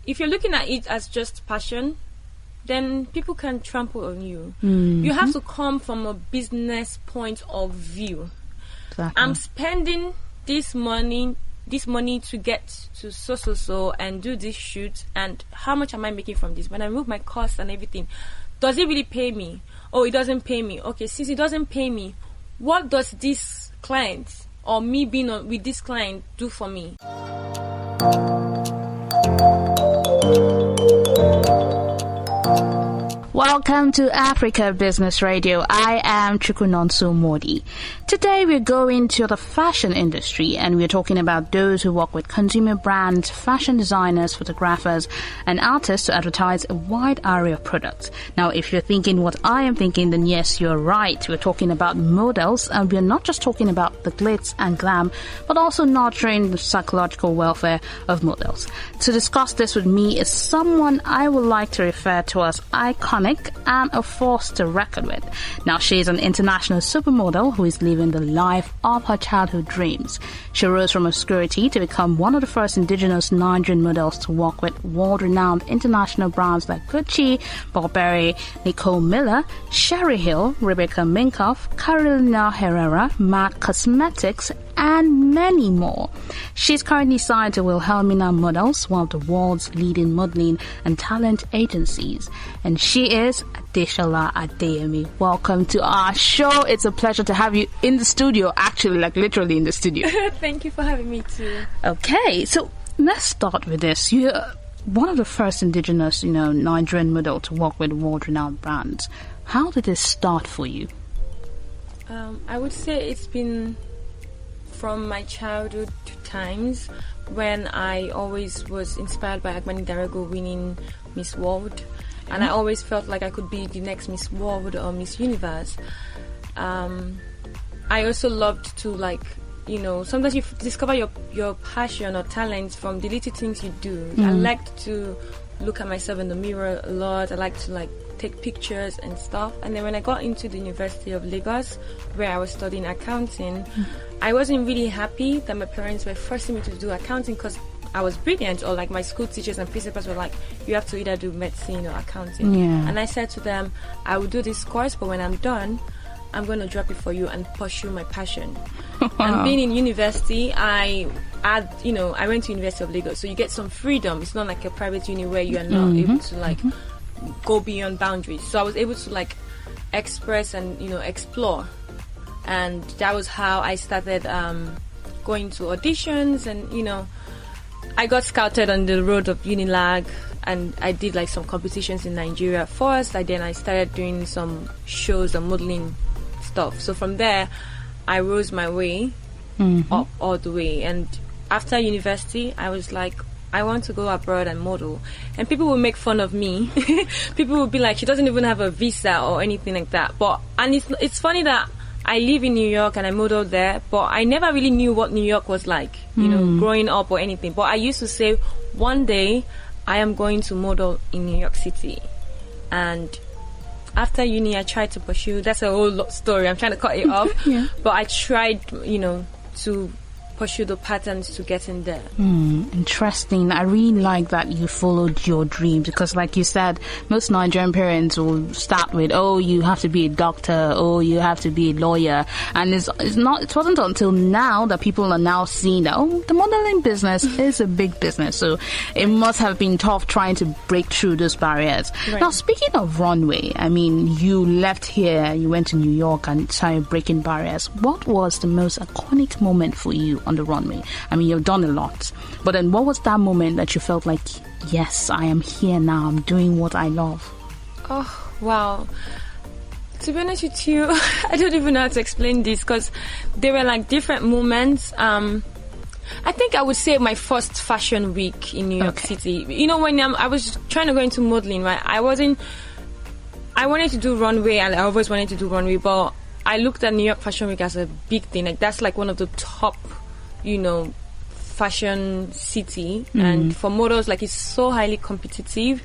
if you're looking at it as just passion, then people can trample on you. Mm-hmm. You have to come from a business point of view. Exactly. I'm spending this money to get to so and do this shoot, and how much am I making from this? When I remove my costs and everything, does it really pay me? Oh, it doesn't pay me. Okay, since it doesn't pay me, what does this client or me being with this client do for me? Welcome to Africa Business Radio. I am Nonso Mordi. Today we're going to the fashion industry and we're talking about those who work with consumer brands, fashion designers, photographers and artists to advertise a wide array of products. Now, if you're thinking what I am thinking, then yes, you're right. We're talking about models, and we're not just talking about the glitz and glam, but also nurturing the psychological welfare of models. To discuss this with me is someone I would like to refer to as iconic and a force to reckon with. Now, she is an international supermodel who is living the life of her childhood dreams. She rose from obscurity to become one of the first indigenous Nigerian models to work with world-renowned international brands like Gucci, Burberry, Nicole Miller, Sherri Hill, Rebecca Minkoff, Carolina Herrera, MAC Cosmetics, and many more. She's currently signed to Wilhelmina Models, one of the world's leading modeling and talent agencies. And she is Adesola Adeyemi. Welcome to our show. It's a pleasure to have you in the studio, actually, like literally in the studio. Thank you for having me too. Okay, so let's start with this. You're one of the first indigenous, Nigerian model to work with world-renowned brands. How did this start for you? I would say it's been from my childhood times when I always was inspired by Agbani Darego winning Miss World, and I always felt like I could be the next Miss World or Miss Universe. I also loved to sometimes you discover your passion or talent from the little things you do. I liked to look at myself in the mirror a lot. I like to take pictures and stuff. And then when I got into the University of Lagos, where I was studying accounting, I wasn't really happy that my parents were forcing me to do accounting because I was brilliant, or my school teachers and principals were like, you have to either do medicine or accounting. Yeah. And I said to them, I will do this course, but when I'm done, I'm going to drop it for you and pursue my passion. And being in university, I went to University of Lagos, so you get some freedom. It's not like a private uni where you are not able to go beyond boundaries. So I was able to express and explore, and that was how I started going to auditions, and I got scouted on the road of Unilag, and I did some competitions in Nigeria first. Then I started doing some shows and modeling stuff. So from there I rose my way up all the way, and after university I was like, I want to go abroad and model. And people will make fun of me. People will be like, she doesn't even have a visa or anything like that. And it's funny that I live in New York and I modeled there, but I never really knew what New York was like, growing up or anything. But I used to say, one day I am going to model in New York City. And after uni, I tried to pursue, that's a whole story, I'm trying to cut it off. But I tried, to pursue the patterns to get in there. Interesting. I really like that you followed your dreams, because like you said, most Nigerian parents will start with, oh, you have to be a doctor, oh, you have to be a lawyer, and it wasn't until now that people are now seeing that, oh, the modeling business is a big business. So it must have been tough trying to break through those barriers. Right. Now, speaking of runway, you left here, you went to New York and started breaking barriers. What was the most iconic moment for you on the runway? You've done a lot, but then what was that moment that you felt like, yes, I am here now, I'm doing what I love? Oh, wow. To be honest with you, I don't even know how to explain this, because there were different moments. I think I would say my first fashion week in New York City. When I was trying to go into modeling, right? I wanted to do runway, and I always wanted to do runway, but I looked at New York Fashion Week as a big thing. That's one of the top, fashion city. And for models, it's so highly competitive.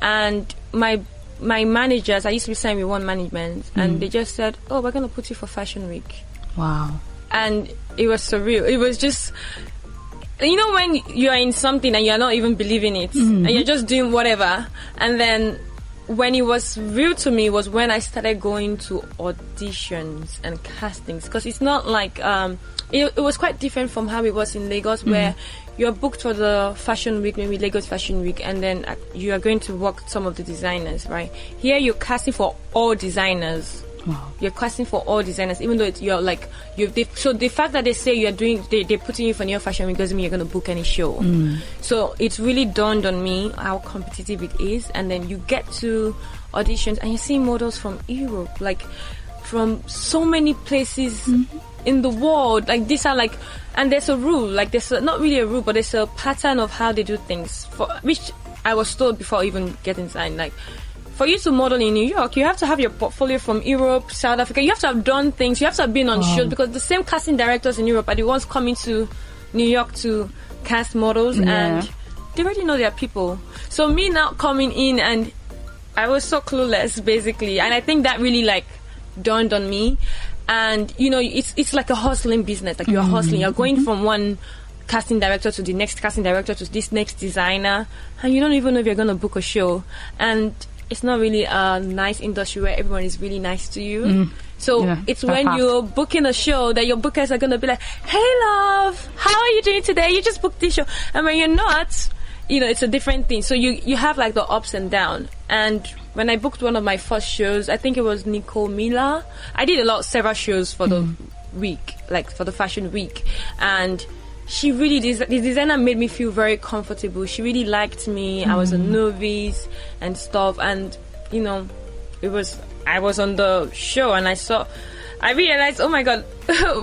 And my managers, I used to be signed with One Management, and they just said, oh, we're going to put you for Fashion Week. Wow. And it was surreal. It was just, you know, when you're in something and you're not even believing it, and you're just doing whatever, and then when it was real to me was when I started going to auditions and castings, because it's not like it was quite different from how it was in Lagos, where you're booked for the fashion week, maybe Lagos Fashion Week, and then you are going to work with some of the designers, right? Here you're casting for all designers. Wow. You're casting for all designers, even though so the fact that they say you're doing, they're putting you for New York Fashion Week doesn't mean you're going to book any show. So it's really dawned on me how competitive it is, and then you get to auditions and you see models from Europe, like from so many places in the world. Like these are like, and there's a rule, like not really a rule, but there's a pattern of how they do things, for which I was told before even getting signed. Like, for you to model in New York, you have to have your portfolio from Europe, South Africa. You have to have done things. You have to have been on shows, because the same casting directors in Europe are the ones coming to New York to cast models, and they already know their people. So me now coming in, and I was so clueless, basically. And I think that really like dawned on me. And you know, it's like a hustling business. Like you're hustling. You're going from one casting director to the next casting director to this next designer, and you don't even know if you're going to book a show. And it's not really a nice industry where everyone is really nice to you. So it's when you're booking a show that your bookers are going to be like, hey love, how are you doing today? You just booked this show. And when you're not, you know, it's a different thing. So you have like the ups and downs. And when I booked one of my first shows, I think it was Nicole Miller. I did several shows for the week, like for the fashion week. And she really, the designer made me feel very comfortable. She really liked me. I was a novice and stuff. And, you know, I was on the show and I realized, oh my God,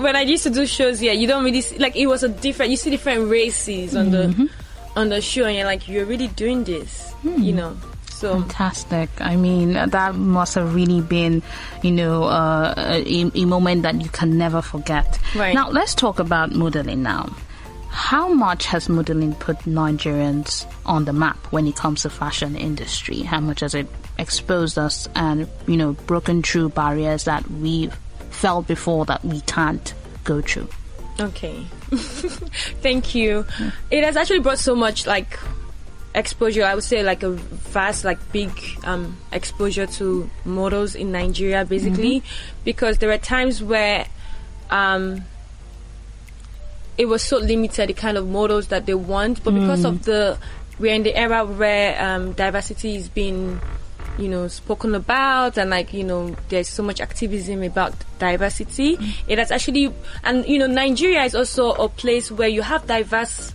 when I used to do shows, you don't really see, like, it was you see different races on the show, and you're like, you're really doing this, you know. So fantastic. I mean, that must have really been, you know, a moment that you can never forget. Right. Now, let's talk about modeling now. How much has modeling put Nigerians on the map when it comes to fashion industry? How much has it exposed us and, you know, broken through barriers that we felt before that we can't go through? Okay. Thank you. It has actually brought so much, like, exposure. I would say like a vast, like big exposure to models in Nigeria, basically, because there were times where it was so limited, the kind of models that they want, but because of we're in the era where diversity is being, you know, spoken about, and like, you know, there's so much activism about diversity. It has actually, and you know, Nigeria is also a place where you have diverse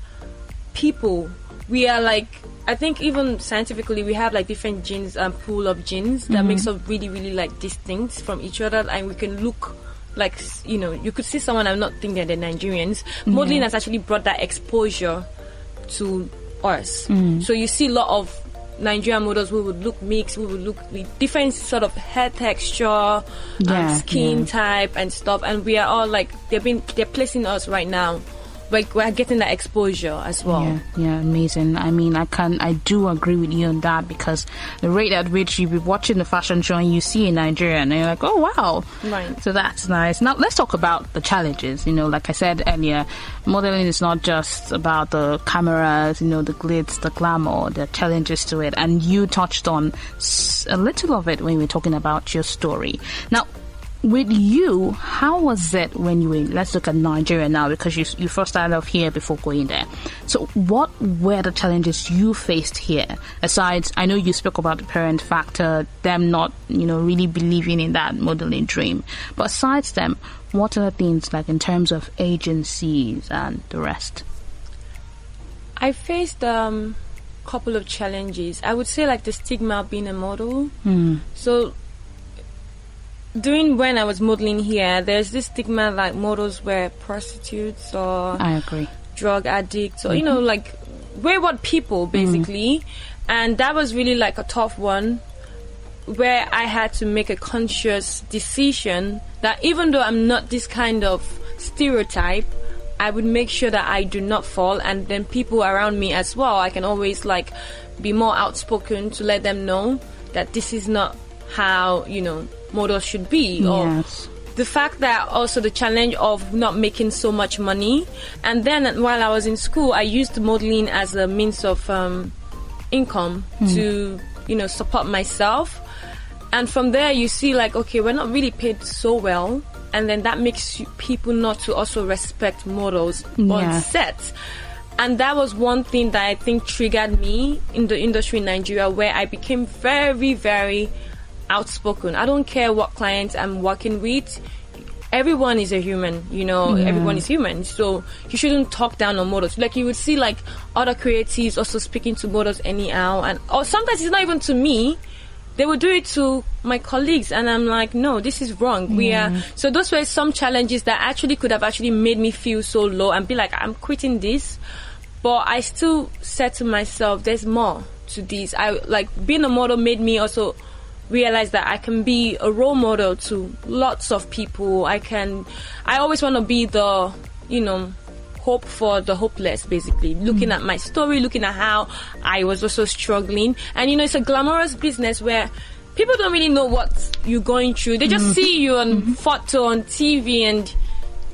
people. We are like, I think even scientifically we have like different genes, pool of genes that makes us really, really like distinct from each other, and we can look like, you know, you could see someone and not think that they're Nigerians. Modeling has actually brought that exposure to us. So you see a lot of Nigerian models who would look mixed, who would look with different sort of hair texture, skin type and stuff, and we are all like, they're placing us right now. Like, we're getting that exposure as well. Yeah, amazing. I mean, I do agree with you on that, because the rate at which you be watching the fashion show and you see a Nigerian and you're like, oh wow. Right. So that's nice. Now let's talk about the challenges. You know, like I said earlier, modeling is not just about the cameras, you know, the glitz, the glamour, the challenges to it. And you touched on a little of it when we were talking about your story. Now, with you, how was it when you were, let's look at Nigeria now, because you first started off here before going there. So what were the challenges you faced here? Aside, I know you spoke about the parent factor, them not, you know, really believing in that modeling dream. But aside them, what are the things like in terms of agencies and the rest? I faced couple of challenges. I would say like the stigma of being a model. So when I was modeling here, there's this stigma like models were prostitutes or I agree, drug addicts or you know, like wayward people basically. And that was really like a tough one, where I had to make a conscious decision that even though I'm not this kind of stereotype, I would make sure that I do not fall, and then people around me as well, I can always like be more outspoken to let them know that this is not how, you know, models should be, or the fact that also the challenge of not making so much money. And then while I was in school, I used modeling as a means of income to, support myself. And from there, you see like, okay, we're not really paid so well. And then that makes people not to also respect models on set. And that was one thing that I think triggered me in the industry in Nigeria, where I became very, very outspoken. I don't care what clients I'm working with. Everyone is a human, everyone is human. So you shouldn't talk down on models. Like you would see like other creatives also speaking to models anyhow. Or sometimes it's not even to me. They would do it to my colleagues, and I'm like, no, this is wrong. So those were some challenges that actually could have actually made me feel so low and be like, I'm quitting this. But I still said to myself, there's more to this. Being a model made me also realize that I can be a role model to lots of people. I always want to be the, hope for the hopeless, basically. Looking at my story, looking at how I was also struggling. And, it's a glamorous business where people don't really know what you're going through. They just see you on photo, on TV, and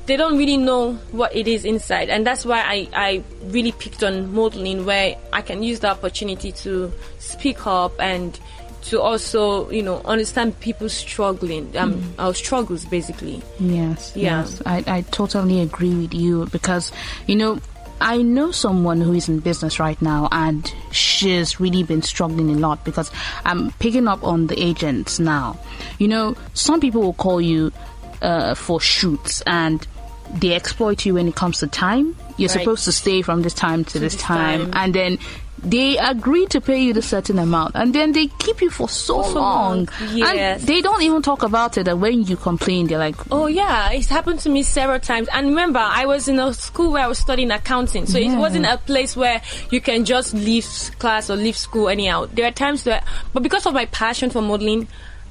they don't really know what it is inside. And that's why I really picked on modeling, where I can use the opportunity to speak up and to also, understand people's our struggles, basically. Yes. I totally agree with you because, I know someone who is in business right now and she's really been struggling a lot because I'm picking up on the agents now. Some people will call you for shoots and they exploit you when it comes to time. You're supposed to stay from this time to this time. And then they agree to pay you the certain amount, and then they keep you for so long. Yes. And they don't even talk about it. And when you complain, they're like, oh yeah, it's happened to me several times. And remember, I was in a school where I was studying accounting, so it wasn't a place where you can just leave class or leave school anyhow. There are times but because of my passion for modeling,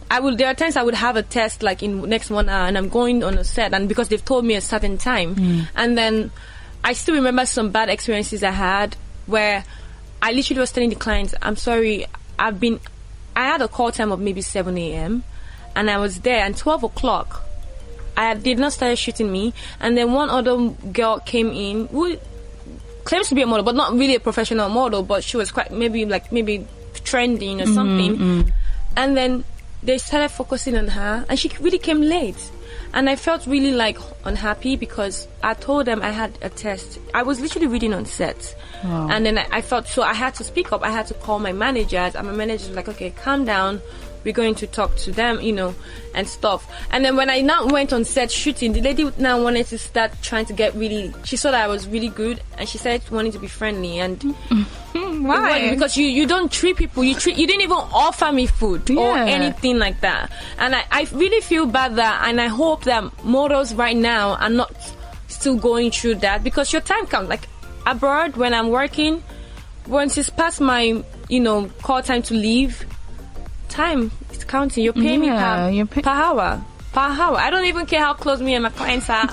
there are times I would have a test like in next 1 hour, and I'm going on a set, and because they've told me a certain time, and then I still remember some bad experiences I had where I literally was telling the clients, I'm sorry, I had a call time of maybe 7 a.m. and I was there, and 12 o'clock I did not start shooting me, and then one other girl came in who claims to be a model but not really a professional model, but she was quite maybe trending or something, and then they started focusing on her, and she really came late. And I felt really unhappy because I told them I had a test. I was literally reading on set. Wow. And then I felt, so I had to speak up. I had to call my managers, and my manager was like, okay, calm down. We're going to talk to them, and stuff. And then when I now went on set shooting, the lady now wanted to start trying to she saw that I was really good, and she started wanting to be friendly. And why? Because you don't treat people, you didn't even offer me food or anything like that. And I really feel bad and I hope that models right now are not still going through that, because your time comes. Like abroad, when I'm working, once it's past my, call time to leave, time is counting. You're paying me per hour. I don't even care how close me and my clients are.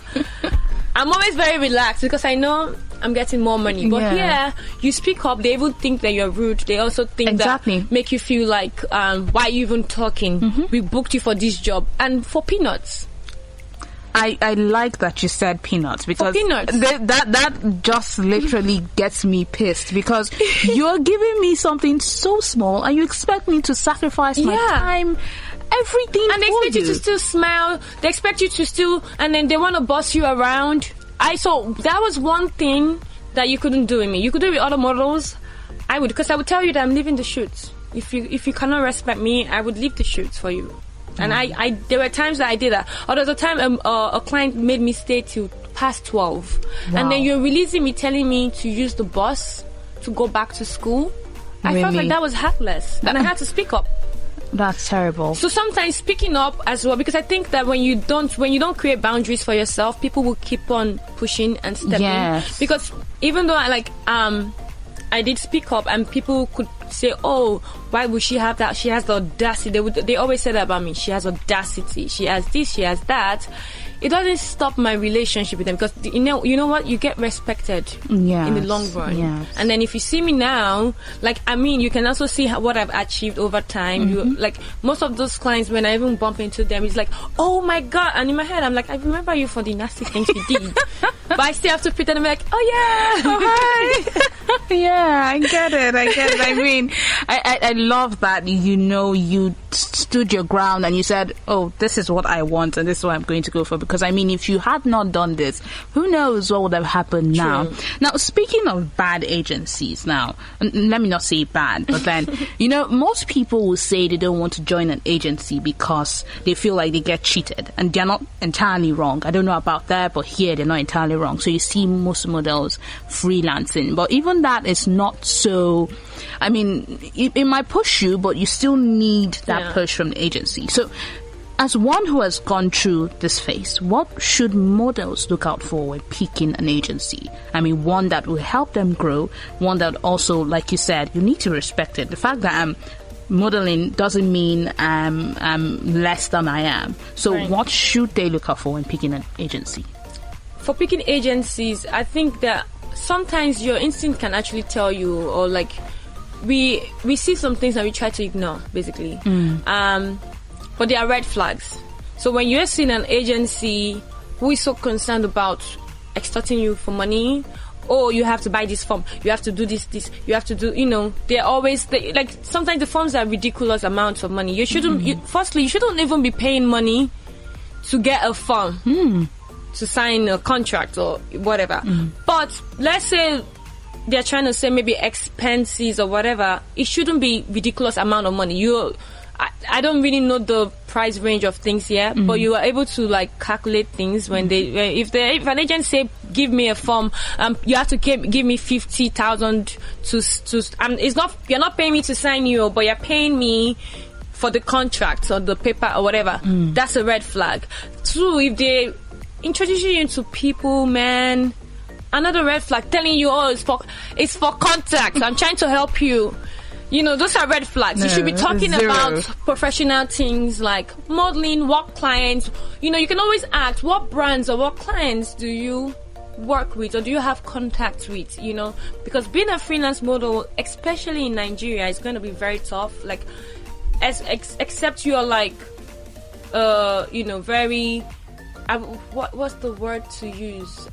I'm always very relaxed because I know I'm getting more money. But here, you speak up, they even think that you're rude. They also think that make you feel like, why are you even talking? We booked you for this job, and for peanuts. I like that you said peanuts, because peanuts. That just literally gets me pissed, because you're giving me something so small and you expect me to sacrifice my time, everything, and they expect you to still smile. They expect you to still, and then they want to boss you around. So that was one thing that you couldn't do with me. You could do it with other models. I would, because I would tell you that I'm leaving the shoots. If you cannot respect me, I would leave the shoots for you. And I there were times that I did that. Or there was a time a client made me stay till past 12. Wow. And then you're releasing me, telling me to use the bus to go back to school. Really? I felt like that was heartless. And I had to speak up. That's terrible. So sometimes speaking up as well, because I think that when you don't create boundaries for yourself, people will keep on pushing and stepping. Because even though I did speak up, and people could say, oh, why would she have that? She has the audacity. They always say that about me. She has audacity. She has this, she has that. it doesn't stop my relationship with them, because you know what, you get respected in the long run. And then if you see me now, like, I mean, you can also see what I've achieved over time. You, like, most of those clients, when I even bump into them, it's like, oh my god, and in my head I'm like, I remember you for the nasty things you did. But I still have to pretend. I'm like, oh yeah, oh hi. Yeah, I get it. I mean, I love that, you stood your ground and you said, oh, this is what I want and this is what I'm going to go for. Because I mean, if you had not done this, who knows what would have happened now. Now, speaking of bad agencies, now, let me not say bad, but then, most people will say they don't want to join an agency because they feel like they get cheated, and they're not entirely wrong. I don't know about that, but here they're not entirely wrong. So you see most models freelancing, but even that is not so. I mean, it might push you, but you still need that push from the agency. So, as one who has gone through this phase, what should models look out for when picking an agency? I mean, one that will help them grow, one that also, like you said, you need to respect it. The fact that I'm modeling doesn't mean I'm less than I am. So what should they look out for when picking an agency? For picking agencies, I think that sometimes your instinct can actually tell you, or like, we see some things and we try to ignore, basically. But they are red flags. So when you're seeing an agency who is so concerned about extorting you for money, oh, you have to buy this form, you have to do this, you have to do, they're always, like, sometimes the forms are ridiculous amounts of money. You shouldn't, firstly, you shouldn't even be paying money to get a form, to sign a contract or whatever. But let's say they're trying to say maybe expenses or whatever, it shouldn't be ridiculous amount of money. I don't really know the price range of things here, but you are able to like calculate things when if an agent say give me a form, you have to give me 50,000 to it's not, you're not paying me to sign you, but you're paying me for the contract or the paper or whatever. That's a red flag. Two, if they introduce you into people, man, another red flag, telling you, oh, it's for contacts, I'm trying to help you. Those are red flags. No, you should be talking about professional things like modeling, work clients. You can always ask, what brands or what clients do you work with or do you have contact with? Because being a freelance model, especially in Nigeria, is going to be very tough. Like, except you're like, very, what's the word to use?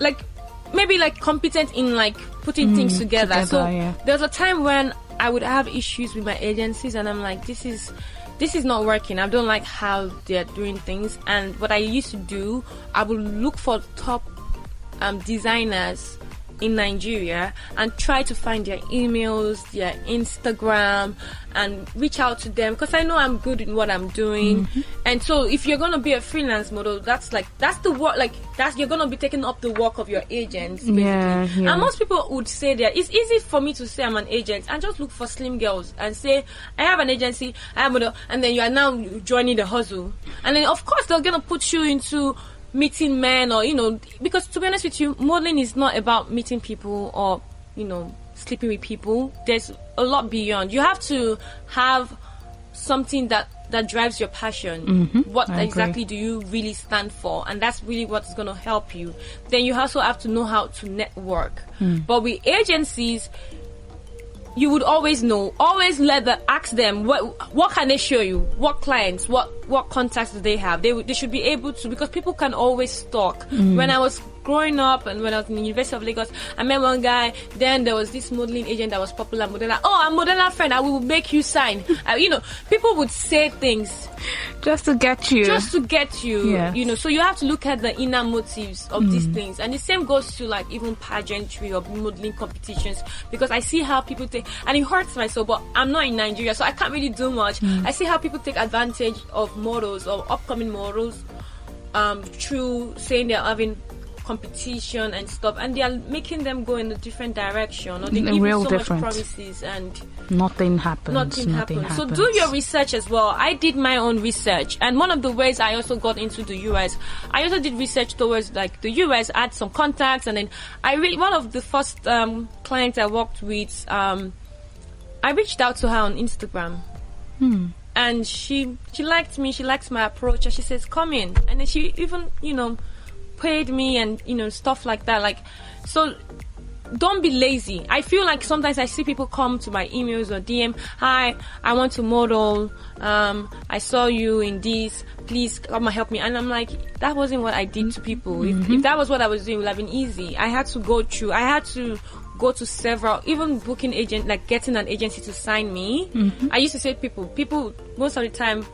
Like, maybe like competent in like putting things together. So there was a time when I would have issues with my agencies and I'm like, this is not working. I don't like how they're doing things. And what I used to do, I would look for top designers in Nigeria and try to find their emails, their Instagram, and reach out to them, because I know I'm good in what I'm doing. And so if you're gonna be a freelance model, that's the work, like you're gonna be taking up the work of your agents, basically. And most people would say that it's easy for me to say I'm an agent and just look for slim girls and say I have an agency, I have a model, and then you are now joining the hustle, and then of course they're gonna put you into meeting men, or because to be honest with you, modeling is not about meeting people or sleeping with people. There's a lot beyond. You have to have something that drives your passion. What exactly do you really stand for? And that's really what's going to help you. Then you also have to know how to network. But with agencies, you would always ask them what can they show you, what clients, what contacts do they have. They should be able to, because people can always stalk. When I was growing up and when I was in the University of Lagos, I met one guy. Then there was this modeling agent that was popular. Modella, oh, I'm Modella friend, I will make you sign. People would say things just to get you. Yes. So you have to look at the inner motives of these things. And the same goes to like even pageantry or modeling competitions, because I see how people take, and it hurts my soul, but I'm not in Nigeria, so I can't really do much. I see how people take advantage of models or upcoming models through saying they're having competition and stuff, and they are making them go in a different direction, or they give you so much promises and nothing happens. So do your research as well. I did my own research, and one of the ways I also got into the US, I also did research towards like the US, I had some contacts, and then one of the first clients I worked with, I reached out to her on Instagram. And she liked me. She liked my approach, and she says, "Come in." And then she even, paid me and stuff like that. Like, so don't be lazy. I feel like sometimes I see people come to my emails or DM, "Hi, I want to model. I saw you in this. Please come and help me." And I'm like, that wasn't what I did to people. If that was what I was doing, it would have been easy. I had to go to several, even booking agent, like getting an agency to sign me. I used to say people most of the time,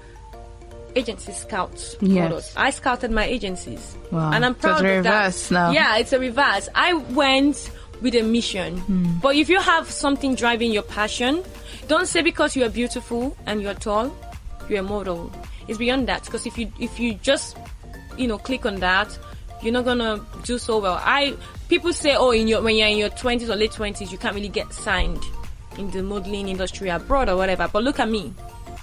agencies scout models. I scouted my agencies. Wow. And I'm proud of that. Now. Yeah, it's a reverse. I went with a mission. But if you have something driving your passion, don't say because you are beautiful and you're tall, you're a model. It's beyond that, because if you just click on that, you're not gonna do so well. People say, when you're in your 20s or late 20s, you can't really get signed in the modeling industry abroad or whatever. But look at me.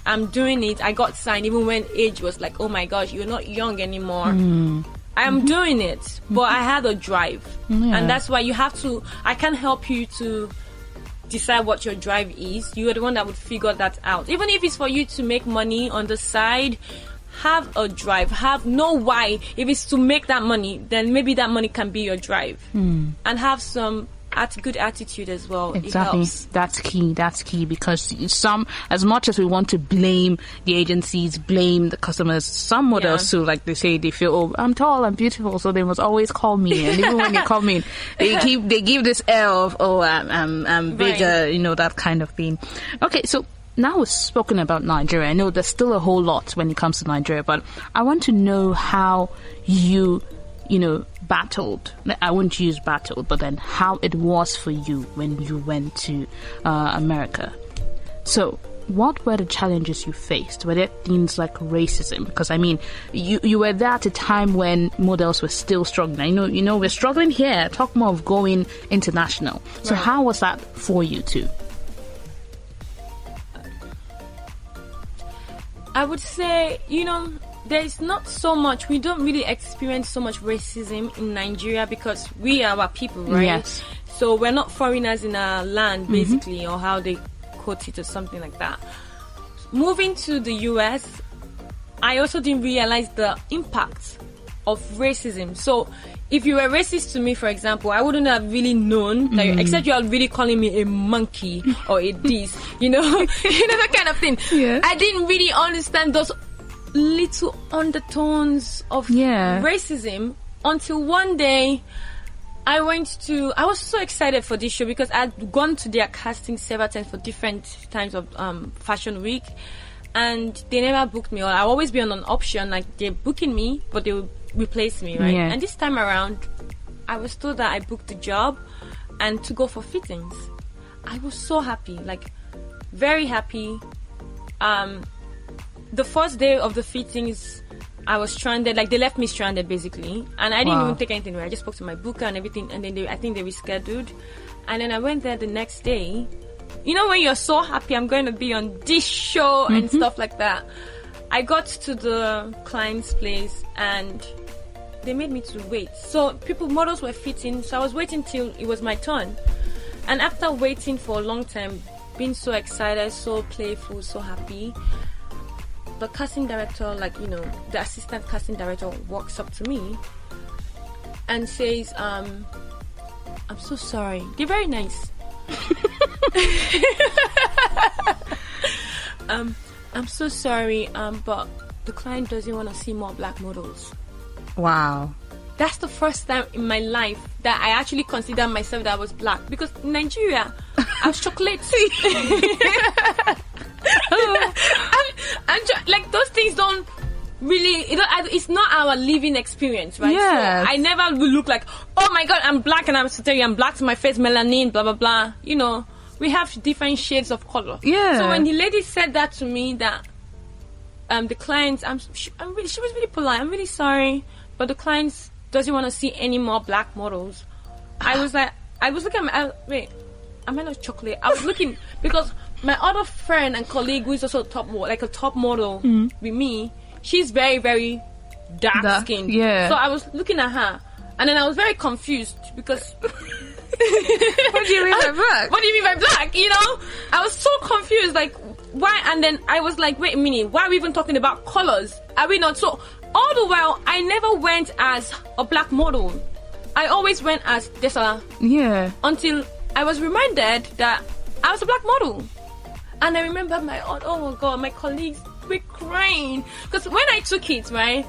I'm doing it. I got signed even when age was like, oh my gosh, you're not young anymore. I am doing it, but I had a drive. And that's why I can't help you to decide what your drive is. You are the one that would figure that out. Even if it's for you to make money on the side, have a drive. Know why. If it's to make that money, then maybe that money can be your drive. And have some good attitude as well. Exactly. It helps. That's key because as much as we want to blame the agencies, blame the customers, some models too, like they say, they feel, I'm tall, I'm beautiful, so they must always call me. And even when they call me, they give this air of, I'm bigger, that kind of thing. Okay, so now we've spoken about Nigeria. I know there's still a whole lot when it comes to Nigeria, but I want to know how you battled. I wouldn't use battled, but then how it was for you when you went to America. So what were the challenges you faced? Were there things like racism? Because I mean, you were there at a time when models were still struggling. We're struggling here. Talk more of going international. So how was that for you too? I would say, there's not so much, we don't really experience so much racism in Nigeria because we are our people, right? Yes. So we're not foreigners in our land, basically, or how they quote it or something like that. Moving to the US, I also didn't realize the impact of racism. So if you were racist to me, for example, I wouldn't have really known that except you are really calling me a monkey or a this, that kind of thing. Yeah. I didn't really understand those little undertones of racism until one day I was so excited for this show because I'd gone to their casting several times for different times of fashion week, and they never booked me. Or I'll always be on an option, like they're booking me but they will replace me, right? And this time around I was told that I booked the job and to go for fittings. I was so happy, like very happy. The first day of the fittings, I was stranded. Like, they left me stranded, basically. And I didn't even take anything away. I just spoke to my booker and everything. And then I think they rescheduled. And then I went there the next day. When you're so happy, I'm going to be on this show and stuff like that. I got to the client's place and they made me to wait. So models were fitting. So I was waiting till it was my turn. And after waiting for a long time, being so excited, so playful, so happy, the casting director, the assistant casting director walks up to me and says, I'm so sorry. They're very nice. I'm so sorry, but the client doesn't want to see more black models. Wow. That's the first time in my life that I actually consider myself that I was black. Because in Nigeria, I was chocolate. and like those things don't really, it's not our living experience, right? Yes. So I never will look like, oh my god, I'm black and I'm black to my face, melanin, blah blah blah. We have different shades of color. Yeah. So when the lady said that to me, that the clients, she was really polite. I'm really sorry, but the clients doesn't want to see any more black models. I was looking at wait, am I not chocolate? I was looking because my other friend and colleague, who is also a top model with me, she's very, very dark skinned. Yeah. So I was looking at her, and then I was very confused because What do you mean by black? What do you mean by black? You know, I was so confused. Like, why? And then I was like, wait a minute. Why are we even talking about colors? Are we not? So all the while, I never went as a black model. I always went as Adesola. Yeah. Until I was reminded that I was a black model. And I remember oh my God, my colleagues were crying. Because when I took it, right,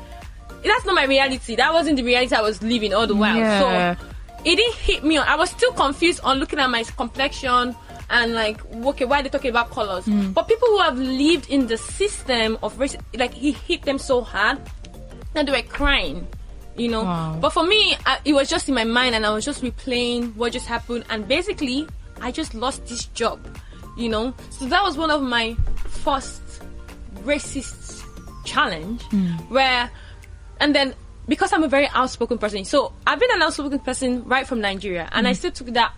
that's not my reality. That wasn't the reality I was living all the while. Yeah. So it didn't hit me. I was still confused on looking at my complexion and like, okay, why are they talking about colors? But people who have lived in the system of race, like, he hit them so hard that they were crying. You know, wow. But for me, it was just in my mind, and I was just replaying what just happened, and basically, I just lost this job. You know, so that was one of my first racist challenge, where, and then because I'm a very outspoken person, so I've been an outspoken person right from Nigeria, and I still took that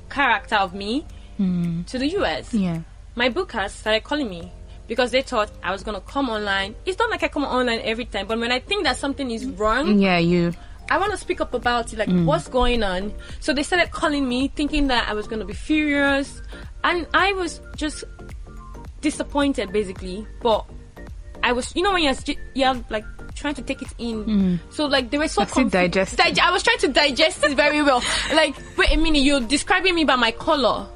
character of me to the US. Yeah, my bookers started calling me. Because they thought I was gonna come online. It's not like I come online every time, but when I think that something is wrong, I want to speak up about it, like what's going on. So they started calling me, thinking that I was gonna be furious, and I was just disappointed, basically. But I was, you know, when you're like trying to take it in, so like they were so digest. I was trying to digest it very well. Like, wait a minute, you're describing me by my color.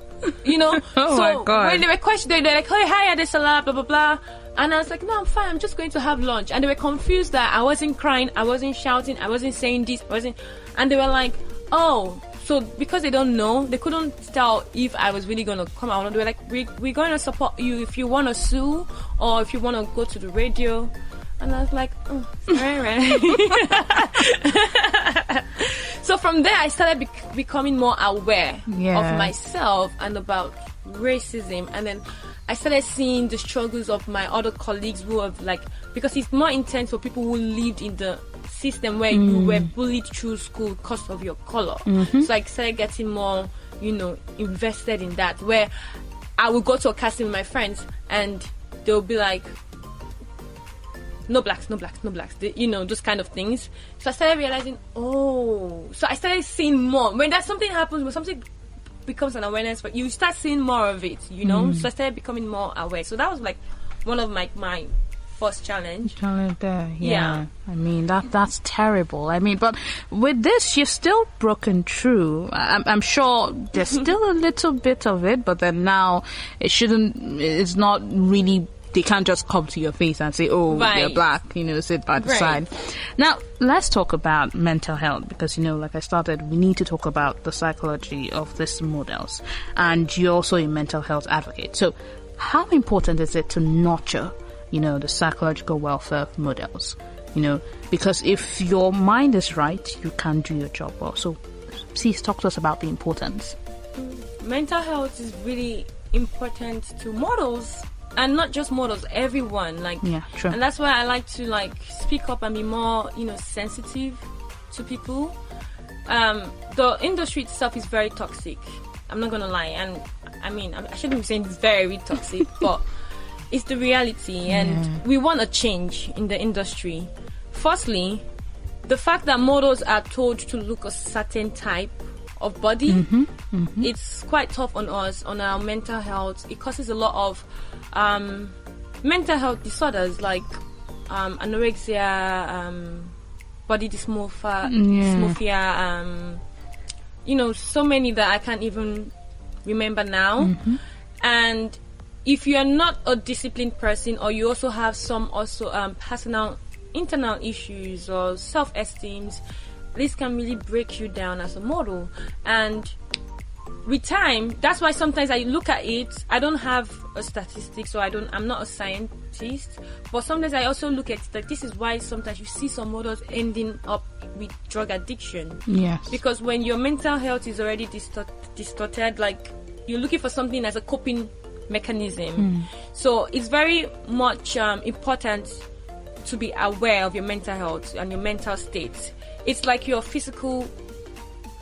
You know, oh so my God. when they were questioning, they're like, "Hey, hi, Adesola, blah blah blah," and I was like, "No, I'm fine. I'm just going to have lunch." And they were confused that I wasn't crying, I wasn't shouting, I wasn't saying this, and they were like, "Oh, so because they don't know, they couldn't tell if I was really gonna come out." They were like, "We're going to support you if you want to sue or if you want to go to the radio." And I was like, "Oh, right." So from there, I started becoming more aware of myself and about racism. And then I started seeing the struggles of my other colleagues who have, like, because it's more intense for people who lived in the system where you were bullied through school because of your color. So I started getting more, you know, invested in that, where I would go to a casting with my friends and they'll be like, no blacks, you know, those kind of things. So I started realizing, so I started seeing more. When that something happens, when something becomes an awareness, but you start seeing more of it, you know. So I started becoming more aware. So that was like one of my first challenge. Yeah. I mean, that's terrible. I mean, but with this, you've still broken through. I'm sure there's still a little bit of it, but then now it's not really. They can't just come to your face and say, "Oh, you're black," you know, sit by the side. Now, let's talk about mental health, because, you know, like I started, we need to talk about the psychology of these models. And you're also a mental health advocate. So how important is it to nurture, you know, the psychological welfare of models? You know, because if your mind is right, you can do your job well. So please talk to us about the importance. Mental health is really important to models. And not just models, everyone. Like, yeah, true. And that's why I like to, like, speak up and be more, you know, sensitive to people. The industry itself is very toxic. I'm not gonna lie, and I mean, I shouldn't be saying it's very toxic, but it's the reality, and we want a change in the industry. Firstly, the fact that models are told to look a certain type of body, it's quite tough on us, on our mental health. It causes a lot of mental health disorders like anorexia, body dysmorphia, you know, so many that I can't even remember now. And if you are not a disciplined person, or you also have some personal internal issues or self-esteem, this can really break you down as a model. And with time, that's why sometimes I look at it. I don't have a statistic, so I'm not a scientist, but sometimes I also look at it, like, this is why sometimes you see some models ending up with drug addiction. Yes. Because when your mental health is already distorted, like, you're looking for something as a coping mechanism. So it's very much important to be aware of your mental health and your mental state. It's like your physical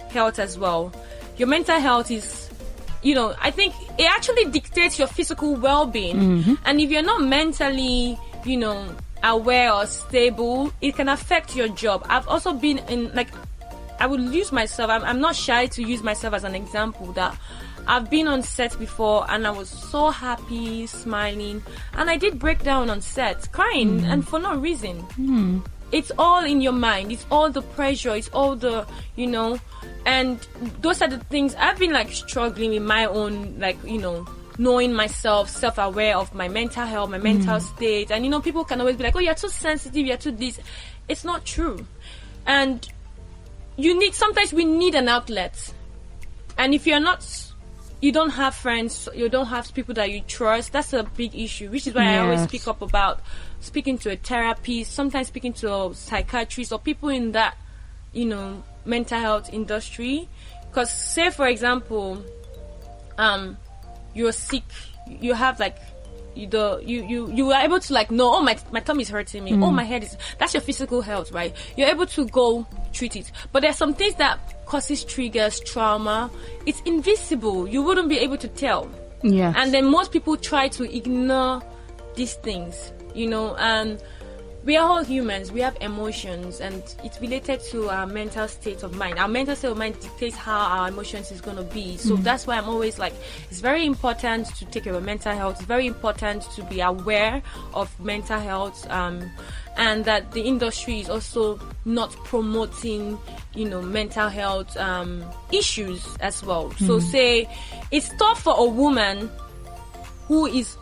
health as well. Your mental health is, you know, I think it actually dictates your physical well-being. And if you're not mentally, you know, aware or stable, it can affect your job. I've also been in, like, I would use myself. I'm not shy to use myself as an example that I've been on set before and I was so happy, smiling, and I did break down on set, crying, and for no reason. It's all in your mind. It's all the pressure. It's all the, and those are the things I've been like struggling with my own, like, knowing myself, self-aware of my mental health, my mental state. And, people can always be like, oh, you're too sensitive, you're too this. It's not true. And sometimes we need an outlet. And if you don't have friends, you don't have people that you trust, that's a big issue, which is why I always speak up about speaking to a therapist, sometimes speaking to a psychiatrist or people in that, mental health industry. Because say, for example, you're sick, you have like, you are able to like know, oh, my tummy is hurting me, oh, my head is, that's your physical health, right? You're able to go treat it. But there's some things that causes triggers, trauma, it's invisible, you wouldn't be able to tell. Yes. And then most people try to ignore these things, and we are all humans, we have emotions, and it's related to our mental state of mind. Our mental state of mind dictates how our emotions is going to be. So that's why I'm always like, it's very important to take care of mental health. It's very important to be aware of mental health, and that the industry is also not promoting, mental health issues as well. So say, it's tough for a woman who is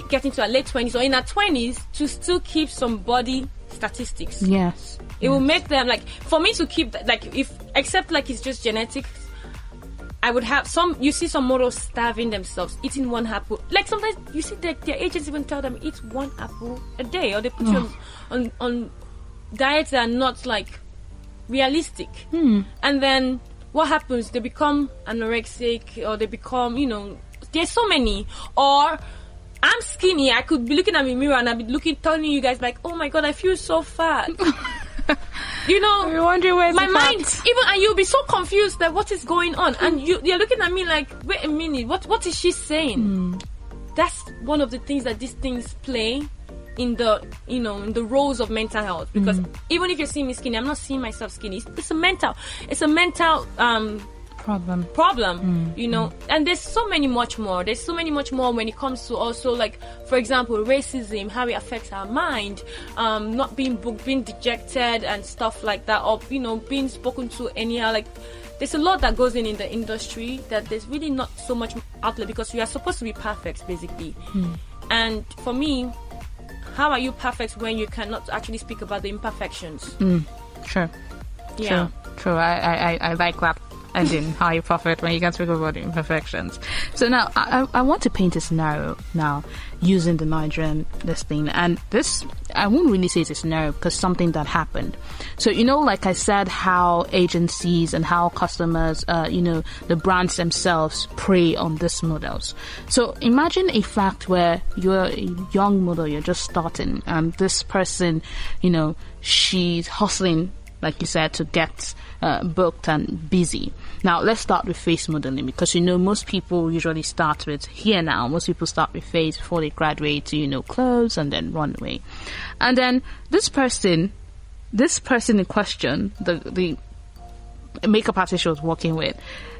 getting to her late 20s or in her 20s to still keep some body statistics. Yes. It will make them, like, for me to keep, like, except like it's just genetics, I would have you see some models starving themselves, eating one apple. Like, sometimes you see their agents even tell them, eat one apple a day, or they put you on diets that are not, like, realistic. And then what happens? They become anorexic, or they become, there's so many. Or I'm skinny, I could be looking at my mirror and I'd be telling you guys like, oh my god, I feel so fat. You're wondering where's my the mind, fat? and you'll be so confused that what is going on, and you're looking at me like, wait a minute, what is she saying? That's one of the things that these things play in the in the roles of mental health, because even if you're seeing me skinny, I'm not seeing myself skinny. It's a mental problem, and there's so many much more when it comes to also, like, for example, racism, how it affects our mind, not being booked, being dejected and stuff like that, or being spoken to anyhow. Like, there's a lot that goes in the industry that there's really not so much outlet, because we are supposed to be perfect basically. And for me, how are you perfect when you cannot actually speak about the imperfections? True. I like that. And then how you perfect when you can speak about the imperfections. So now I want to paint a scenario now using the Nigerian listing, and this, I won't really say it's a scenario because something that happened. So like I said, how agencies and how customers, the brands themselves prey on these models. So imagine a fact where you're a young model, you're just starting, and this person, she's hustling, like you said, to get booked and busy. Now, let's start with face modeling, because most people usually start with most people start with face before they graduate to clothes and then runway. And then this person in question, the makeup artist she was working with,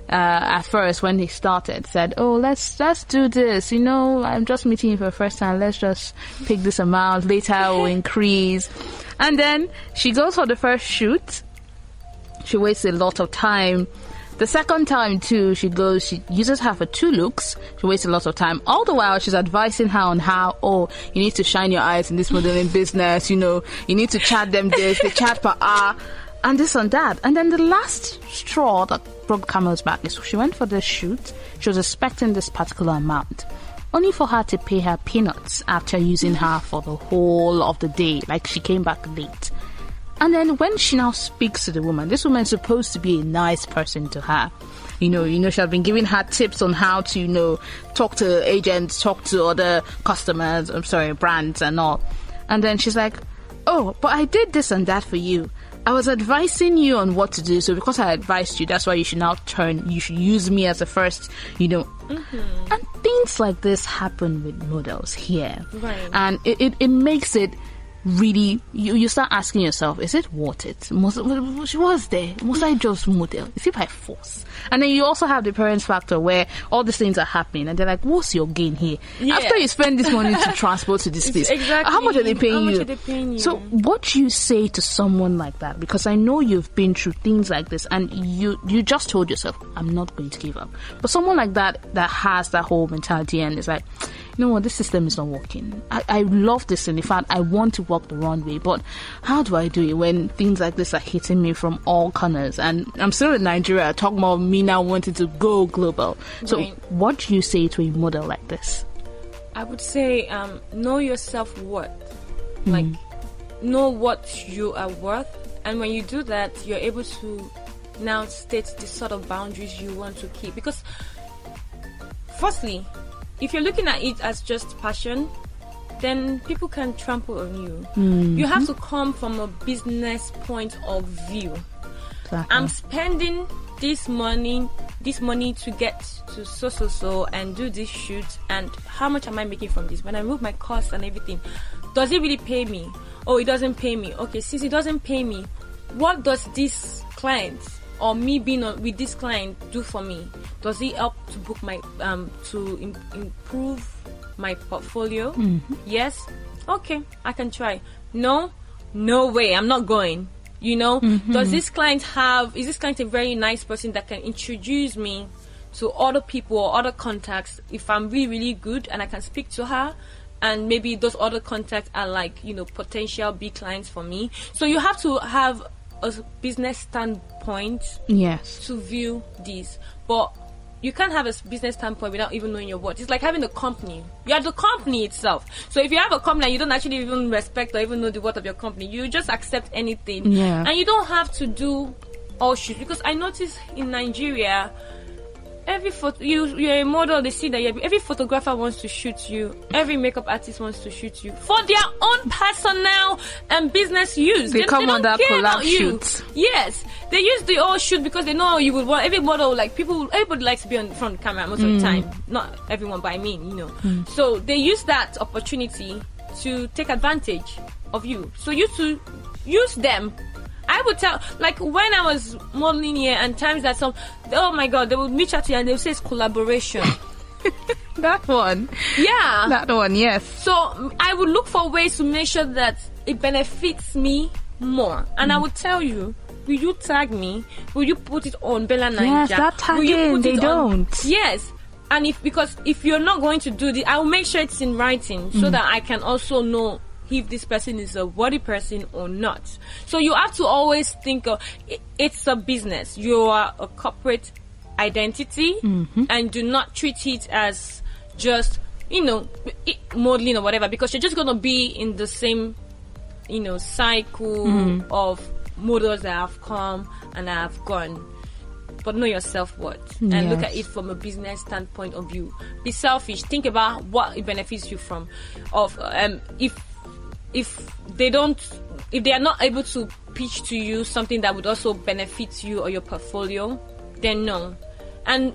at first when they started, said, oh, let's do this, I'm just meeting you for the first time, let's just pick this amount, later it will increase. And then she goes for the first shoot, she wastes a lot of time. The second time too, she uses her for 2 looks, she wastes a lot of time. All the while she's advising her on how, you need to shine your eyes in this modeling business, you need to chat them this, they chat per hour, and this and that. And then the last straw that broke camel's back is she went for this shoot, she was expecting this particular amount, only for her to pay her peanuts after using her for the whole of the day, like she came back late. And then when she now speaks to the woman, this woman is supposed to be a nice person to her. She had been giving her tips on how to, talk to agents, talk to other customers, brands and all. And then she's like, oh, but I did this and that for you. I was advising you on what to do, so because I advised you, that's why you should now you should use me as a first, And things like this happen with models here. Right. And it makes it really, you start asking yourself, is it worth it? What's there? Must I just model? Is it by force? And then you also have the parents factor where all these things are happening and they're like, what's your gain here? Yeah. After you spend this money to transport to this place, exactly. How much are they paying you? So what do you say to someone like that? Because I know you've been through things like this and you just told yourself, I'm not going to give up. But someone like that has that whole mentality and is like, you know what, this system is not working. I love this, and in fact, I want to walk the runway, but how do I do it when things like this are hitting me from all corners? And I'm still in Nigeria, talking about me now wanting to go global. So right. What do you say to a model like this? I would say know your self-worth. Like, know what you are worth. And when you do that, you're able to now state the sort of boundaries you want to keep. Because, firstly, if you're looking at it as just passion, then people can trample on you. You have to come from a business point of view. Exactly. I'm spending this money to get to so and do this shoot, and how much am I making from this? When I move my costs and everything, does it really pay me? Oh, it doesn't pay me. Okay, since it doesn't pay me, what does this client or me being with this client do for me? Does it help to book my to improve my portfolio? Yes. Okay, I can try. No way, I'm not going. You know, is this client a very nice person that can introduce me to other people or other contacts if I'm really, really good and I can speak to her? And maybe those other contacts are like, you know, potential big clients for me. So you have to have a business standpoint to view this. But you can't have a business standpoint without even knowing your worth. It's like having a company. You are the company itself. So if you have a company and you don't actually even respect or even know the worth of your company, you just accept anything. Yeah. And you don't have to do all shoots. Because I noticed in Nigeria, every you're a model, they see that every photographer wants to shoot you, every makeup artist wants to shoot you for their own personal and business use. They come on that collab shoot. Yes, they use the all shoot because they know you would want. Every model, like everybody likes to be on the front camera most of the time. Not everyone, but I mean, you know. So they use that opportunity to take advantage of you. So you to use them. I would tell, like when I was modeling here, and times that oh my God, they would reach out to you and they would say it's collaboration. That one. Yeah. That one, yes. So I would look for ways to make sure that it benefits me more. And I would tell you, will you tag me? Will you put it on Bella Niger? Yes, that tagging, they don't. Yes. And if you're not going to do this, I will make sure it's in writing so that I can also know if this person is a worthy person or not. So you have to always think of it's a business. You are a corporate identity, and do not treat it as just, you know, modeling or whatever, because you're just going to be in the same, you know, cycle of models that have come and have gone. But know your self-worth and look at it from a business standpoint of view. Be selfish. Think about what it benefits you from. If they are not able to pitch to you something that would also benefit you or your portfolio, then no. And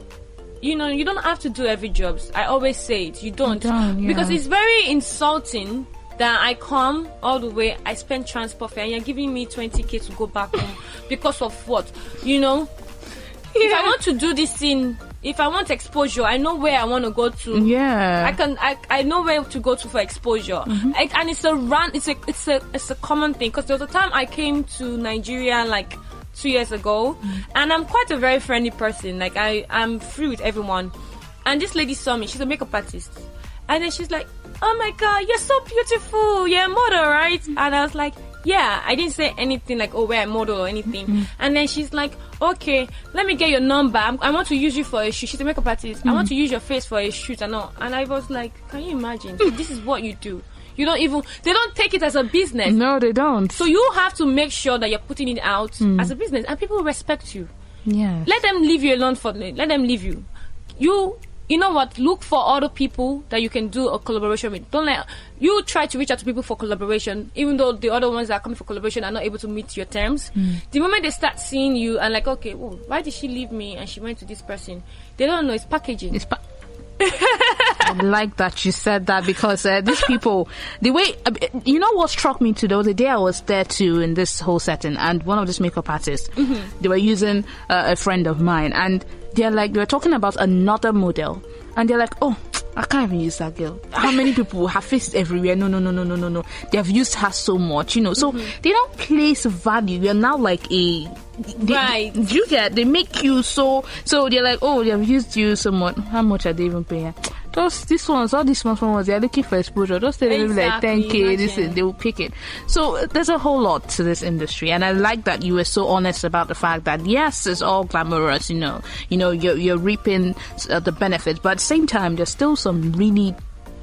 you know, you don't have to do every job. I always say it. You don't. Because it's very insulting that I come all the way, I spend transport fare, and you're giving me 20k to go back home because of what? You know? If I want to do this thing, if I want exposure, I know where I want to go to. Yeah, I know where to go to for exposure. And it's a common thing, because there was a time I came to Nigeria like 2 years ago, and I'm quite a very friendly person. Like I'm free with everyone. And this lady saw me. She's a makeup artist, and then she's like, "Oh my God, you're so beautiful. You're a model, right?" And I was like, yeah. I didn't say anything like, oh, we're a model or anything. And then she's like, okay, let me get your number. I want to use you for a shoot. She's a makeup artist. I want to use your face for a shoot and all. And I was like, can you imagine? This is what you do. They don't take it as a business. No, they don't. So you have to make sure that you're putting it out as a business, and people respect you. Yeah. Let them leave you alone let them leave you. You know what? Look for other people that you can do a collaboration with. Don't let you try to reach out to people for collaboration, even though the other ones that are coming for collaboration are not able to meet your terms. The moment they start seeing you and like, okay, why did she leave me and she went to this person? They don't know it's packaging. I like that you said that, because these people, the way, you know what struck me too, there was a day I was there too in this whole setting, and one of these makeup artists, they were using a friend of mine, and they were talking about another model, and they're like, oh, I can't even use that girl. How many people have faced everywhere? No. They have used her so much, So they don't place value. You're now like right. You get, they make you so they're like, oh, they have used you so much. How much are they even paying? All these ones, they're looking for exposure. Just tell them like 10K, they will pick it. So there's a whole lot to this industry, and I like that you were so honest about the fact that yes, it's all glamorous, you're reaping the benefits, but at the same time, there's still some really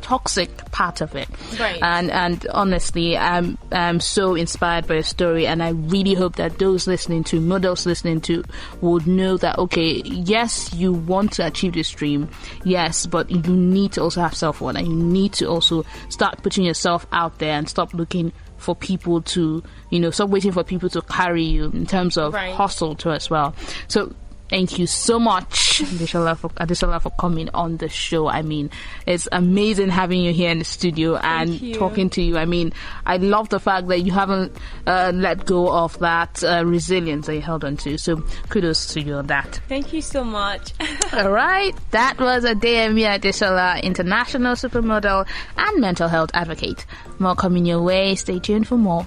toxic part of it. Right. And honestly, I'm so inspired by your story, and I really hope that those models listening to would know that, okay, yes, you want to achieve this dream, yes, but you need to also have self-worth, and you need to also start putting yourself out there and stop looking for people to, stop waiting for people to carry you in terms of hustle too as well. So thank you so much, Adesola, for coming on the show. I mean, it's amazing having you here in the studio and talking to you. I mean, I love the fact that you haven't let go of that resilience that you held on to. So kudos to you on that. Thank you so much. All right. That was Adeyemi Adesola, international supermodel and mental health advocate. More coming your way. Stay tuned for more.